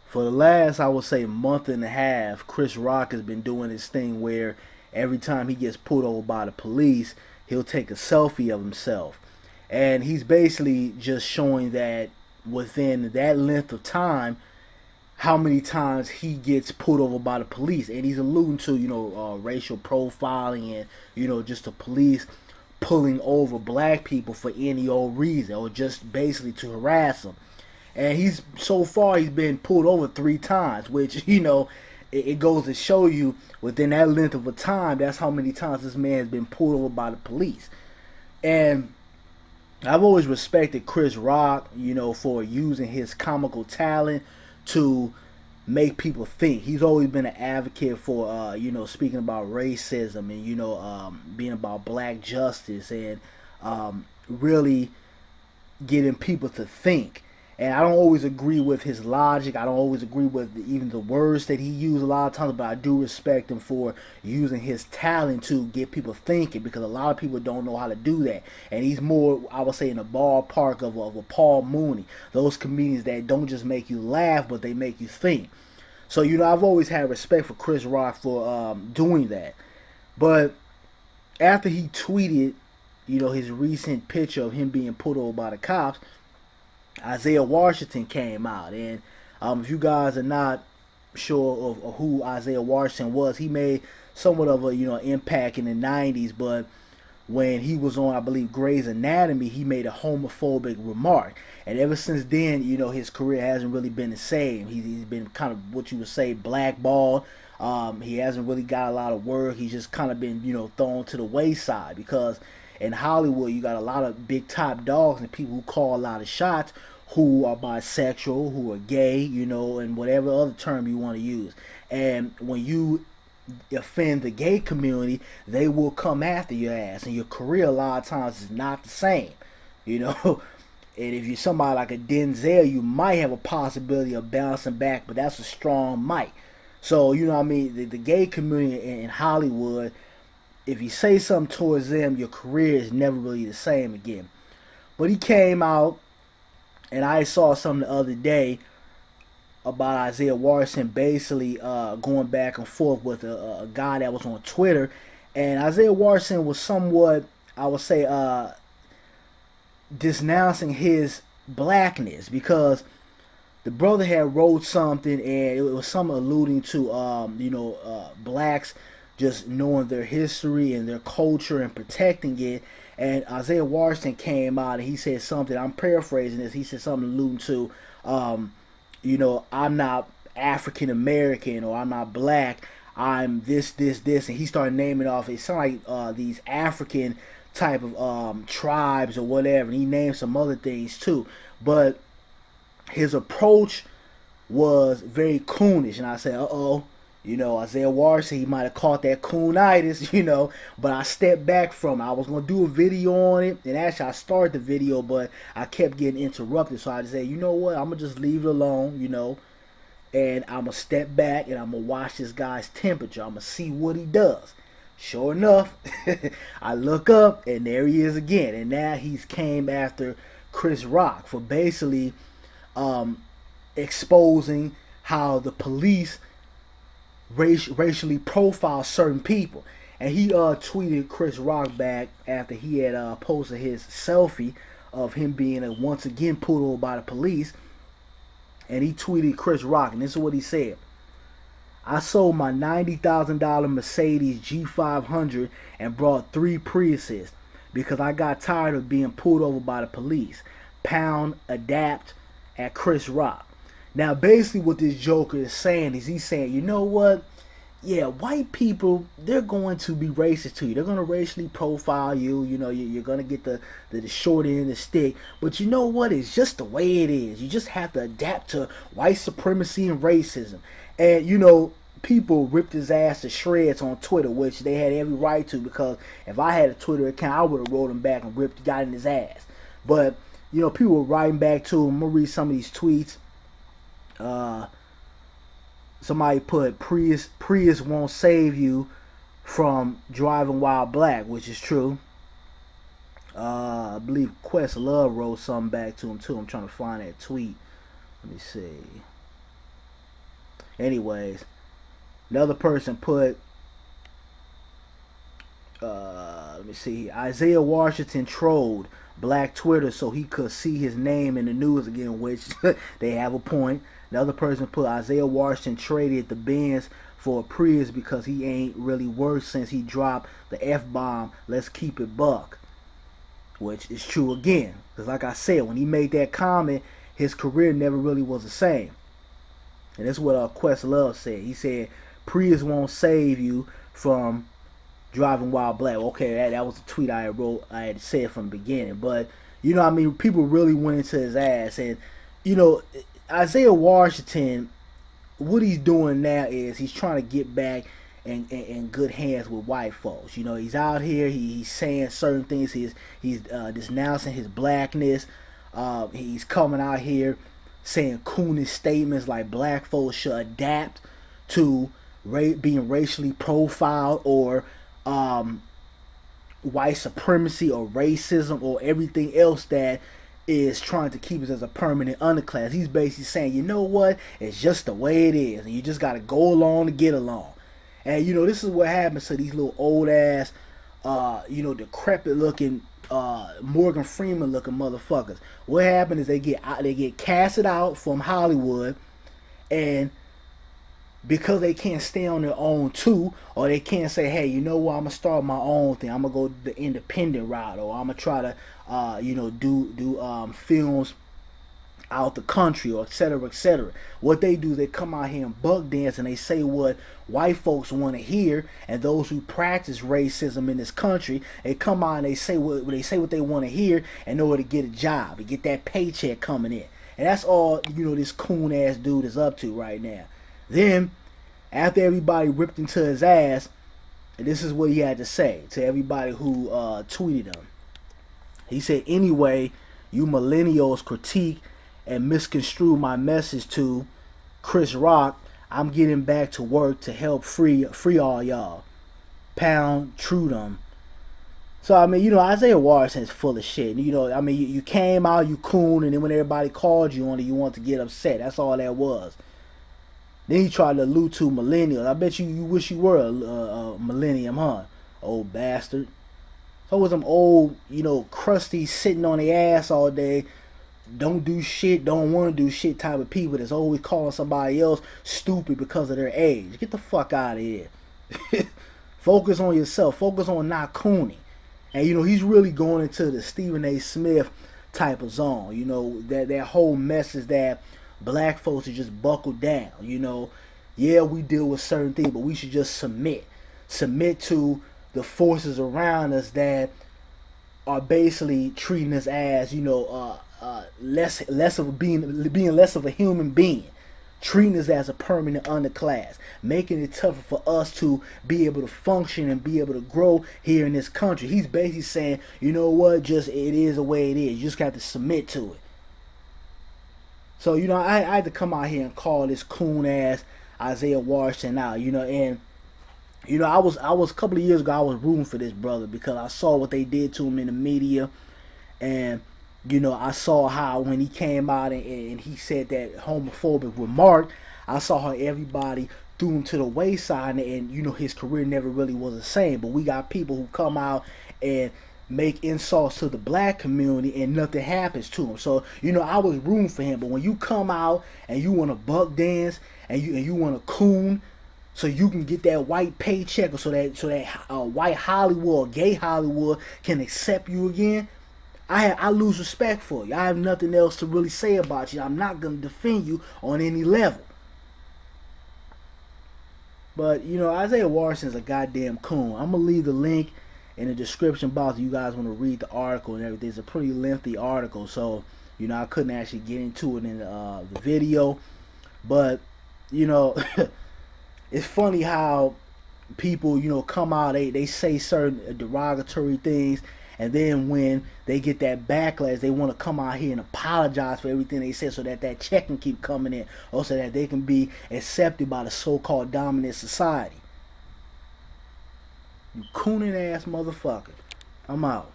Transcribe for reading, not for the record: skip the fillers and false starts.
For the last, I would say, month and a half, Chris Rock has been doing this thing where every time he gets pulled over by the police, he'll take a selfie of himself. And he's basically just showing that within that length of time, how many times he gets pulled over by the police. And he's alluding to, racial profiling and, just the police pulling over black people for any old reason or just basically to harass them. And he's so far he's been pulled over 3 times, which it goes to show you within that length of a time, that's how many times this man has been pulled over by the police. And I've always respected Chris Rock, for using his comical talent to make people think. He's always been an advocate for, speaking about racism and, being about black justice and really getting people to think. And I don't always agree with his logic. I don't always agree with even the words that he used a lot of times, but I do respect him for using his talent to get people thinking, because a lot of people don't know how to do that. And he's more, I would say, in the ballpark of a Paul Mooney. Those comedians that don't just make you laugh, but they make you think. So, I've always had respect for Chris Rock for doing that. But after he tweeted, his recent picture of him being pulled over by the cops, Isaiah Washington came out. And if you guys are not sure of who Isaiah Washington was, he made somewhat of a impact in the 90s, but when he was on, I believe, Grey's Anatomy, he made a homophobic remark. And ever since then, his career hasn't really been the same. He's been kind of what you would say blackballed. He hasn't really got a lot of work. He's just kind of been, thrown to the wayside, because in Hollywood, you got a lot of big top dogs and people who call a lot of shots, who are bisexual, who are gay, and whatever other term you want to use. And when you offend the gay community, they will come after your ass, and your career a lot of times is not the same, And if you're somebody like a Denzel, you might have a possibility of bouncing back, but that's a strong might. So, the gay community in Hollywood, if you say something towards them, your career is never really the same again. But he came out, and I saw something the other day about Isaiah Washington basically going back and forth with a guy that was on Twitter. And Isaiah Washington was somewhat, I would say, denouncing his blackness, because the brother had wrote something, and it was something alluding to, blacks just knowing their history and their culture and protecting it. And Isaiah Washington came out and he said something, I'm paraphrasing this, he said something alluding to, I'm not African American, or I'm not black, I'm this, and he started naming off, it sounded like these African type of tribes or whatever, and he named some other things too. But his approach was very coonish, and I said, uh-oh, Isaiah Washington, he might have caught that Coon-itis, but I stepped back from it. I was going to do a video on it, and actually I started the video, but I kept getting interrupted, so I just said, you know what, I'm going to just leave it alone, and I'm going to step back, and I'm going to watch this guy's temperature. I'm going to see what he does. Sure enough, I look up, and there he is again, and now he's came after Chris Rock for basically exposing how the police racially profile certain people. And he tweeted Chris Rock back after he had posted his selfie of him being once again pulled over by the police. And he tweeted Chris Rock, and this is what he said: I sold my $90,000 Mercedes G500 and brought 3 Priuses because I got tired of being pulled over by the police. Pound adapt at Chris Rock. Now, basically what this Joker is saying is he's saying, you know what? Yeah, white people, they're going to be racist to you. They're going to racially profile you. You're going to get the short end of the stick. But you know what? It's just the way it is. You just have to adapt to white supremacy and racism. And, people ripped his ass to shreds on Twitter, which they had every right to, because if I had a Twitter account, I would have rolled him back and got in his ass. But, people were writing back to him. I'm going to read some of these tweets. Somebody put Prius won't save you from driving while black, which is true. I believe Questlove wrote something back to him too. I'm trying to find that tweet. Let me see. Anyways, another person put, let me see, Isaiah Washington trolled Black Twitter so he could see his name in the news again, which they have a point. Another person put Isaiah Washington traded the Benz for a Prius because he ain't really worth since he dropped the F-bomb, let's keep it buck. Which is true again. Because like I said, when he made that comment, his career never really was the same. And that's what Questlove said. He said, Prius won't save you from driving while black. Okay, that was a tweet I had said from the beginning. But, you know, I mean, people really went into his ass. And, you know, Isaiah Washington, what he's doing now is he's trying to get back in good hands with white folks. You know, he's out here, he's saying certain things, he's denouncing his blackness. He's coming out here saying Coon-itis statements like black folks should adapt to being racially profiled, or white supremacy, or racism, or everything else that is trying to keep us as a permanent underclass. He's basically saying, you know what, it's just the way it is, and you just got to go along to get along. And, you know, this is what happens to these little old ass, you know, decrepit looking, Morgan Freeman looking motherfuckers. What happens is they get casted out from Hollywood, and because they can't stay on their own too, or they can't say, hey, you know what, I'm gonna start my own thing, I'm gonna go the independent route, or I'm gonna try to you know, do films out the country, or etc., etc. What they do is they come out here and buck dance, and they say what white folks want to hear, and those who practice racism in this country, they come out and they say what they want to hear in order to get a job and get that paycheck coming in. And that's all, you know, this coon ass dude is up to right now. Then, after everybody ripped into his ass, this is what he had to say to everybody who tweeted him. He said, anyway, you millennials critique and misconstrue my message to Chris Rock. I'm getting back to work to help free all y'all. Pound Trudum. So, I mean, you know, Isaiah Washington is full of shit. You know, I mean, you came out, you coon, and then when everybody called you on it, you want to get upset. That's all that was. Then he tried to allude to millennials. I bet you wish you were a millennium, huh? Old bastard. So was them old, you know, crusty, sitting on their ass all day, don't do shit, don't want to do shit type of people that's always calling somebody else stupid because of their age. Get the fuck out of here. Focus on yourself. Focus on not cooning. And, you know, he's really going into the Stephen A. Smith type of zone. You know, that whole message that black folks should just buckle down. You know, yeah, we deal with certain things, but we should just submit to the forces around us that are basically treating us as, you know, less of being less of a human being, treating us as a permanent underclass, making it tougher for us to be able to function and be able to grow here in this country. He's basically saying, you know what, just it is the way it is. You just got to submit to it. So, you know, I had to come out here and call this coon ass Isaiah Washington out, you know, and you know, I was a couple of years ago, I was rooting for this brother because I saw what they did to him in the media, and you know, I saw how when he came out and he said that homophobic remark, I saw how everybody threw him to the wayside, and you know, his career never really was the same. But we got people who come out and make insults to the black community and nothing happens to him. So, you know, I was rooting for him. But when you come out and you want to buck dance and you want to coon so you can get that white paycheck, or so that white Hollywood or gay Hollywood can accept you again, I lose respect for you. I have nothing else to really say about you. I'm not going to defend you on any level. But, you know, Isaiah Washington's a goddamn coon. I'm going to leave the link in the description box if you guys want to read the article and everything. It's a pretty lengthy article, so, you know, I couldn't actually get into it in the video. But, you know, it's funny how people, you know, come out, they say certain derogatory things, and then when they get that backlash, they want to come out here and apologize for everything they said so that check can keep coming in, or so that they can be accepted by the so-called dominant society. You cooning ass motherfucker. I'm out.